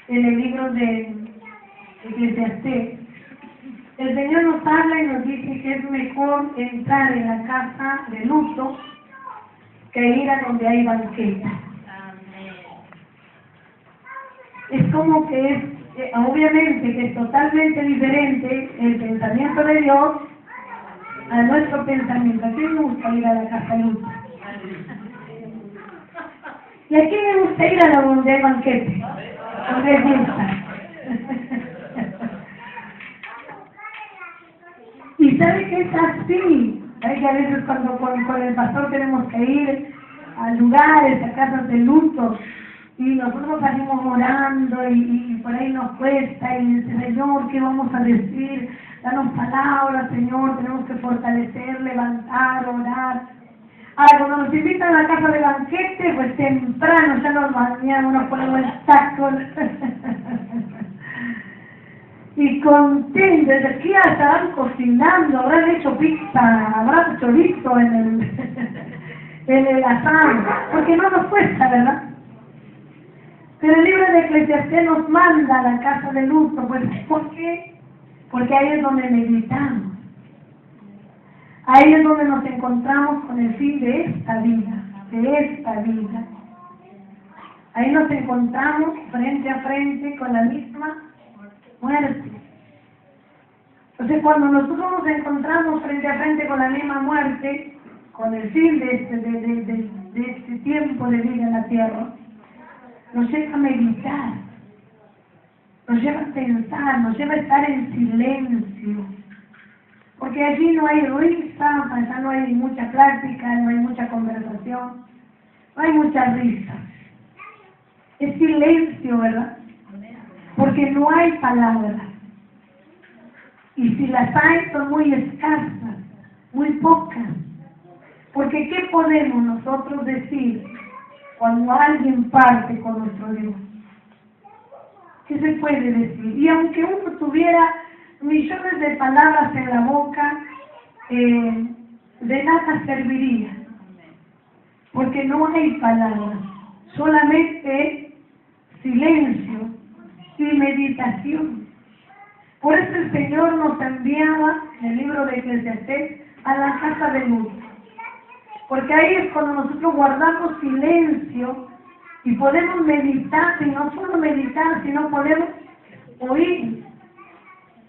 en el libro de Eclesiastés, el Señor nos habla y nos dice que es mejor entrar en la casa de luto que ir a donde hay banquete. Es como que es, obviamente que es totalmente diferente el pensamiento de Dios a nuestro pensamiento. ¿A quién le gusta ir a la casa de luto? ¿Y a quién le gusta ir a donde hay banquete? ¿Dónde les gusta? Y sabe que es así. Sabe que a veces cuando con el pastor tenemos que ir a lugares, a casas de luto, y nosotros salimos orando y por ahí nos cuesta y dice, Señor, ¿qué vamos a decir? Danos palabras, Señor, tenemos que fortalecer, levantar, orar. Ahora, cuando nos invitan a la casa de banquete, pues temprano ya nos bañamos, nos ponemos el saco y contentos, aquí ya estaban cocinando, habrán hecho pizza, habrán chorizo en el asado, porque no nos cuesta, ¿verdad? Pero el libro de Eclesiastés nos manda a la casa de luto, pues ¿por qué? Porque ahí es donde meditamos. Ahí es donde nos encontramos con el fin de esta vida, Ahí nos encontramos frente a frente con la misma muerte. Entonces cuando nosotros nos encontramos frente a frente con la misma muerte, con el fin de este tiempo de vida en la tierra, nos lleva a meditar, nos lleva a pensar, nos lleva a estar en silencio. Porque allí no hay risa, allá no hay mucha plática, no hay mucha conversación, no hay mucha risa. Es silencio, ¿verdad? Porque no hay palabras. Y si las hay, son muy escasas, muy pocas. Porque ¿qué podemos nosotros decir cuando alguien parte con nuestro Dios? ¿Qué se puede decir? Y aunque uno tuviera millones de palabras en la boca, de nada serviría, porque no hay palabras, solamente silencio y meditación. Por eso el Señor nos enviaba en el libro de Eclesiastés a la casa de luto, porque ahí es cuando nosotros guardamos silencio y podemos meditar, y no solo meditar, sino podemos oír.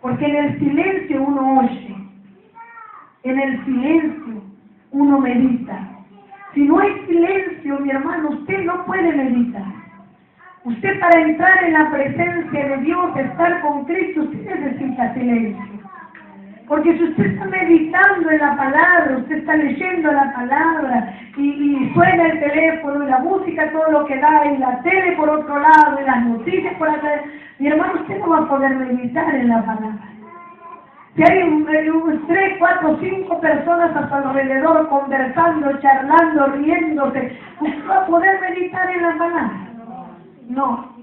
Porque en el silencio uno oye, en el silencio uno medita. Si no hay silencio, mi hermano, usted no puede meditar. Usted para entrar en la presencia de Dios, estar con Cristo, usted necesita silencio. Porque si usted está meditando en la palabra, usted está leyendo la palabra y suena el teléfono y la música, todo lo que da, y la tele por otro lado, y las noticias por acá, mi hermano, usted no va a poder meditar en la palabra. Si hay 3, 4, 5 personas a su alrededor conversando, charlando, riéndose, ¿usted va a poder meditar en la palabra? No.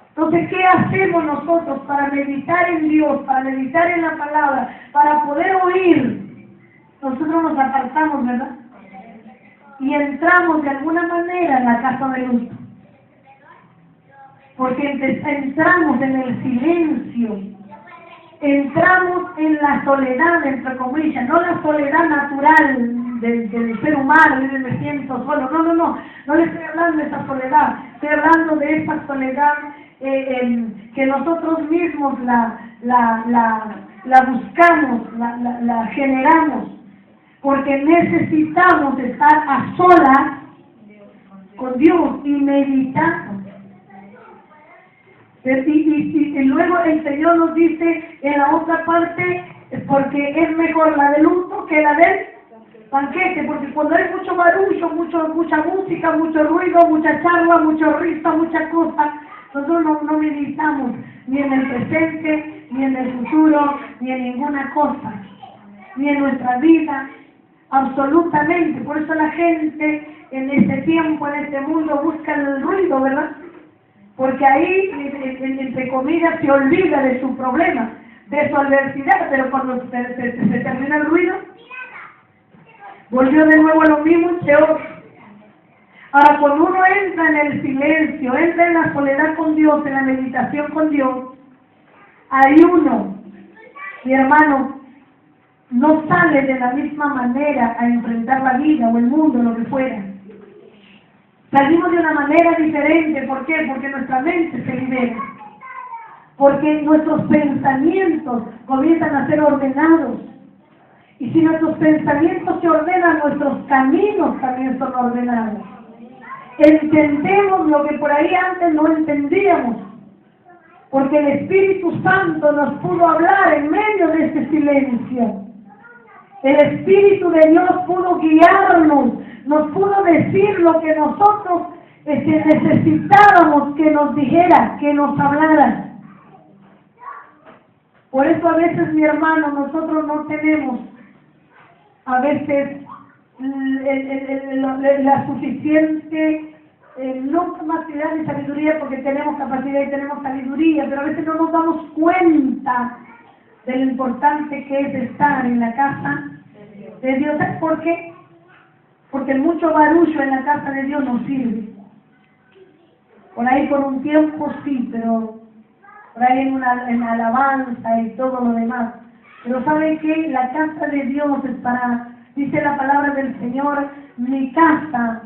Entonces, ¿qué hacemos nosotros para meditar en Dios, para meditar en la palabra, para poder oír? Nosotros nos apartamos, ¿verdad? Y entramos de alguna manera en la casa de luto. Porque entramos en el silencio, entramos en la soledad, entre comillas, no la soledad natural del ser humano, y me siento solo, no le estoy hablando de esa soledad, estoy hablando de esa soledad que nosotros mismos la buscamos, la generamos, porque necesitamos estar a solas con Dios y meditar. Y luego el Señor nos dice en la otra parte, porque es mejor la de luto que la del banquete, porque cuando hay mucho barullo, mucha música, mucho ruido, mucha charla, mucha risa, mucha cosa, nosotros no meditamos ni en el presente, ni en el futuro, ni en ninguna cosa, ni en nuestra vida, absolutamente. Por eso la gente en este tiempo, en este mundo, busca el ruido, ¿verdad? Porque ahí, entre comillas, se olvida de su problema, de su adversidad, pero cuando se termina el ruido, volvió de nuevo a lo mismo y peor. Ahora, cuando uno entra en el silencio, entra en la soledad con Dios, en la meditación con Dios, ahí uno, mi hermano, no sale de la misma manera a enfrentar la vida o el mundo, lo que fuera. Salimos de una manera diferente. ¿Por qué? Porque nuestra mente se libera. Porque nuestros pensamientos comienzan a ser ordenados. Y si nuestros pensamientos se ordenan, nuestros caminos también son ordenados. Entendemos lo que por ahí antes no entendíamos. Porque el Espíritu Santo nos pudo hablar en medio de este silencio. El Espíritu de Dios pudo guiarnos, nos pudo decir lo que nosotros necesitábamos que nos dijera, que nos hablara. Por eso a veces, mi hermano, nosotros no tenemos a veces la suficiente, no capacidad ni sabiduría, porque tenemos capacidad y tenemos sabiduría, pero a veces no nos damos cuenta de lo importante que es estar en la casa de Dios. ¿Sabes por qué? Porque mucho barullo en la casa de Dios no sirve. Por ahí por un tiempo sí, pero por ahí en alabanza y todo lo demás. Pero ¿saben qué? La casa de Dios es para, dice la palabra del Señor, mi casa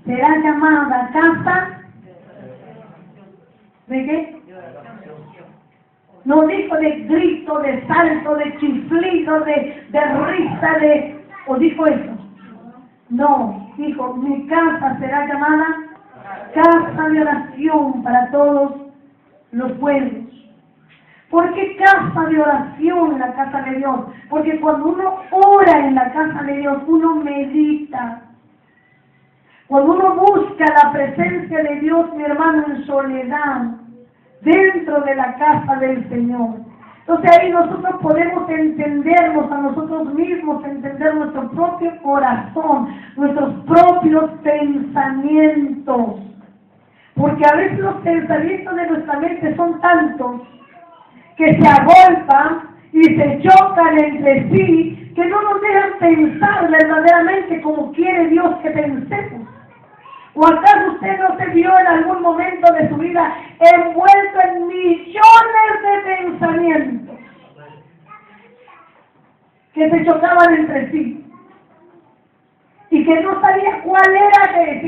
será llamada casa ¿de qué? No dijo de grito, de salto, de chiflido, de risa, o dijo eso. No, dijo, mi casa será llamada casa de oración para todos los pueblos. ¿Por qué casa de oración en la casa de Dios? Porque cuando uno ora en la casa de Dios, uno medita. Cuando uno busca la presencia de Dios, mi hermano, en soledad, dentro de la casa del Señor. Entonces ahí nosotros podemos entendernos a nosotros mismos, entender nuestro propio corazón, nuestros propios pensamientos. Porque a veces los pensamientos de nuestra mente son tantos que se agolpan y se chocan entre sí, que no nos dejan pensar verdaderamente como quiere Dios que pensemos. ¿O acaso usted no se vio en algún momento de su vida envuelto en millones de pensamientos que se chocaban entre sí? Y que no sabía cuál era el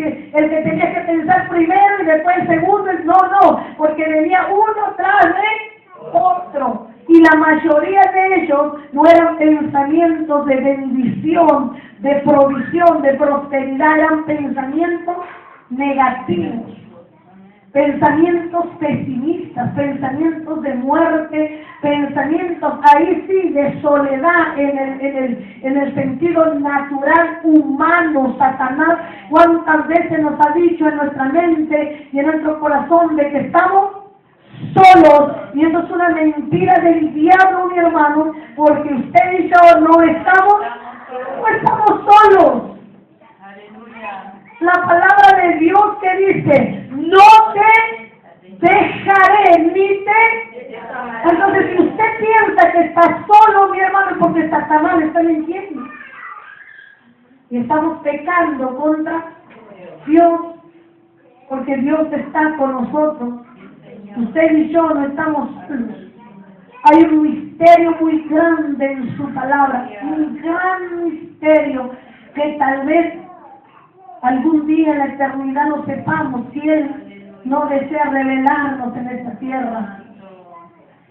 que tenía que pensar primero y después el segundo. No, porque venía uno tras de otro. Y la mayoría de ellos no eran pensamientos de bendición, de provisión, de prosperidad, eran pensamientos negativos, pensamientos pesimistas, pensamientos de muerte, pensamientos ahí sí de soledad en el sentido natural humano. Satanás cuántas veces nos ha dicho en nuestra mente y en nuestro corazón de que estamos solos, y eso es una mentira del diablo, mi hermano, porque usted y yo no estamos solos. La palabra de Dios que dice, no te dejaré ni te... Entonces, si usted piensa que está solo, mi hermano, es porque Satanás le está mintiendo. Y estamos pecando contra Dios, porque Dios está con nosotros. Usted y yo no estamos solos. Hay un misterio muy grande en su palabra, un gran misterio que tal vez algún día en la eternidad lo sepamos, si Él no desea revelarnos en esta tierra.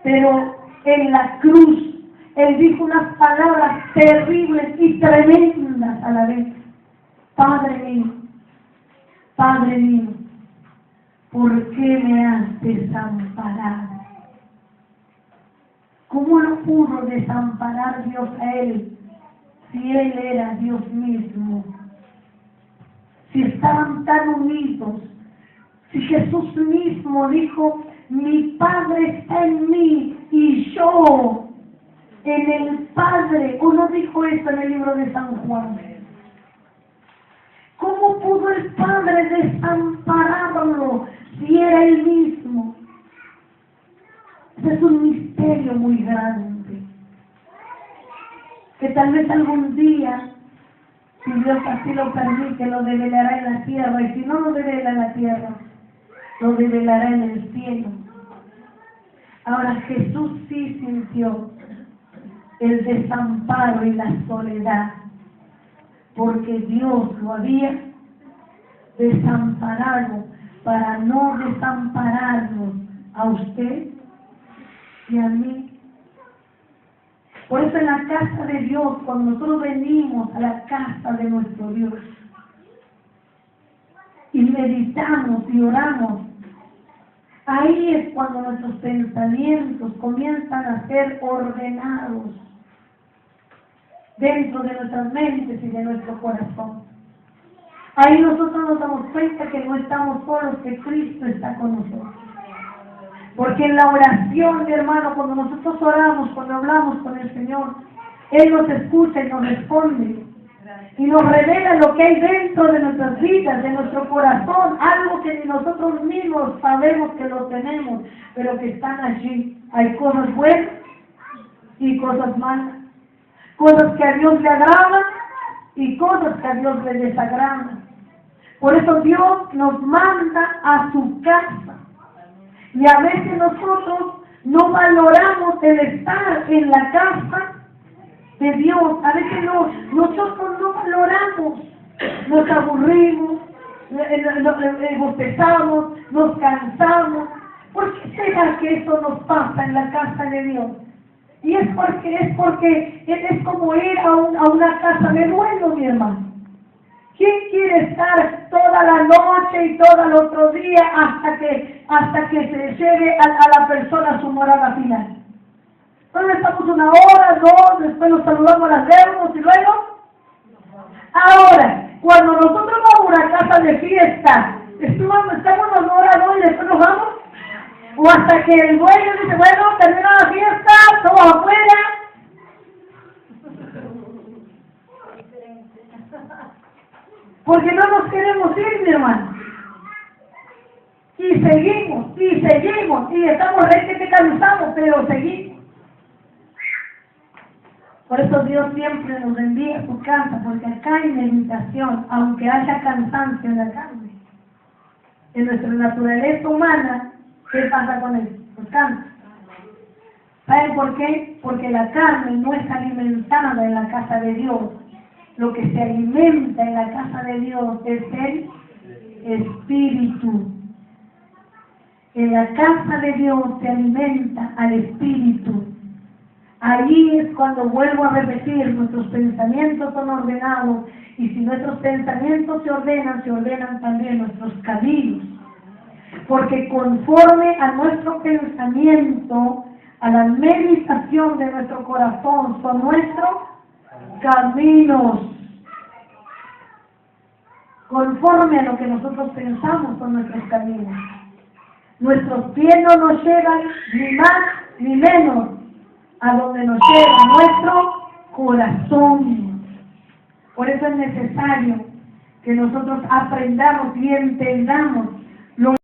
Pero en la cruz, Él dijo unas palabras terribles y tremendas a la vez. Padre mío, ¿por qué me has desamparado? ¿Cómo lo pudo desamparar Dios a Él si Él era Dios mismo? Si estaban tan unidos, si Jesús mismo dijo, mi Padre está en mí y yo en el Padre, ¿o no dijo eso en el libro de San Juan? ¿Cómo pudo el Padre desampararlo si era Él mismo? Ese es un misterio muy grande, que tal vez algún día Si Dios así lo permite, lo develará en la tierra, y si no lo devela en la tierra, lo develará en el cielo. Ahora Jesús sí sintió el desamparo y la soledad, porque Dios lo había desamparado para no desampararnos a usted y a mí. Por eso en la casa de Dios, cuando nosotros venimos a la casa de nuestro Dios y meditamos y oramos, ahí es cuando nuestros pensamientos comienzan a ser ordenados dentro de nuestras mentes y de nuestro corazón. Ahí nosotros nos damos cuenta que no estamos solos, que Cristo está con nosotros. Porque en la oración, mi hermano, cuando nosotros oramos, cuando hablamos con el Señor, Él nos escucha y nos responde. Y nos revela lo que hay dentro de nuestras vidas, de nuestro corazón, algo que ni nosotros mismos sabemos que lo tenemos, pero que están allí. Hay cosas buenas y cosas malas. Cosas que a Dios le agradan y cosas que a Dios le desagradan. Por eso Dios nos manda a su casa. Y a veces nosotros no valoramos el estar en la casa de Dios. A veces nosotros no valoramos, nos aburrimos, bostezamos, nos cansamos. ¿Por qué será que eso nos pasa en la casa de Dios? Y es porque es como ir a una casa de duelo, mi hermano. ¿Quién quiere estar toda la noche y todo el otro día hasta que se lleve a la persona a su morada final? Entonces estamos una hora, dos, después nos saludamos, las vemos y luego. Ahora, cuando nosotros vamos a una casa de fiesta, estamos una hora, dos y después nos vamos. O hasta que el dueño dice, bueno, termina la fiesta, todos afuera. Porque no nos queremos ir, mi hermano. Y seguimos, y estamos que cansamos, pero seguimos. Por eso Dios siempre nos envía a su casa, porque acá hay meditación, aunque haya cansancio en la carne. En nuestra naturaleza humana, ¿qué pasa con él? Pues cansa. ¿Saben por qué? Porque la carne no es alimentada en la casa de Dios. Lo que se alimenta en la casa de Dios es el Espíritu. En la casa de Dios se alimenta al Espíritu. Allí es cuando vuelvo a repetir, nuestros pensamientos son ordenados, y si nuestros pensamientos se ordenan también nuestros caminos. Porque conforme a nuestro pensamiento, a la meditación de nuestro corazón, son nuestros caminos. Conforme a lo que nosotros pensamos son nuestros caminos. Nuestros pies no nos llevan ni más ni menos a donde nos lleva nuestro corazón. Por eso es necesario que nosotros aprendamos y entendamos